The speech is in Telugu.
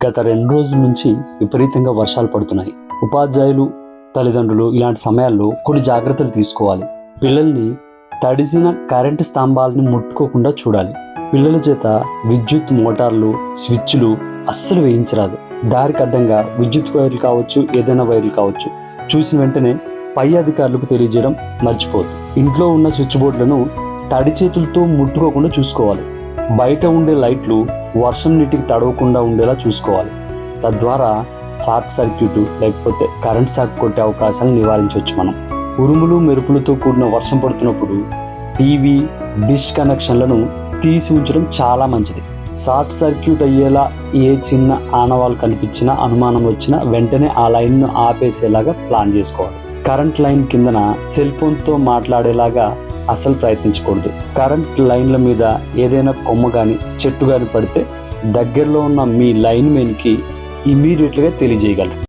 గత 2 రోజుల నుంచి విపరీతంగా వర్షాలు పడుతున్నాయి. ఉపాధ్యాయులు, తల్లిదండ్రులు ఇలాంటి సమయాల్లో కొన్ని జాగ్రత్తలు తీసుకోవాలి. పిల్లల్ని తడిసిన కరెంటు స్తంభాలని ముట్టుకోకుండా చూడాలి. పిల్లల చేత విద్యుత్ మోటార్లు, స్విచ్లు అస్సలు వేయించరాదు. దారికి అడ్డంగా విద్యుత్ వైర్లు కావచ్చు, ఏదైనా వైర్లు కావచ్చు, చూసిన వెంటనే పై అధికారులకు తెలియజేయడం మర్చిపోవద్దు. ఇంట్లో ఉన్న స్విచ్ బోర్డులను తడి చేతులతో ముట్టుకోకుండా చూసుకోవాలి. బయట ఉండే లైట్లు వర్షం నీటికి తడవకుండా ఉండేలా చూసుకోవాలి. తద్వారా షార్ట్ సర్క్యూట్ లేకపోతే కరెంట్ షాక్ కొట్టే అవకాశాలను నివారించవచ్చు. మనం ఉరుములు మెరుపులతో కూడిన వర్షం పడుతున్నప్పుడు టీవీ, డిష్ కనెక్షన్లను తీసి ఉంచడం చాలా మంచిది. షార్ట్ సర్క్యూట్ అయ్యేలా ఏ చిన్న ఆనవాళ్ళు కనిపించినా, అనుమానం వచ్చినా వెంటనే ఆ లైన్ను ఆపేసేలాగా ప్లాన్ చేసుకోవాలి. కరెంట్ లైన్ కిందన సెల్ ఫోన్తో మాట్లాడేలాగా అస్సలు ప్రయత్నించకూడదు. కరెంట్ లైన్ల మీద ఏదైనా కొమ్మ కానీ, చెట్టు కానీ పడితే దగ్గరలో ఉన్న మీ లైన్ మెన్కి ఇమీడియట్గా తెలియజేయగలరు.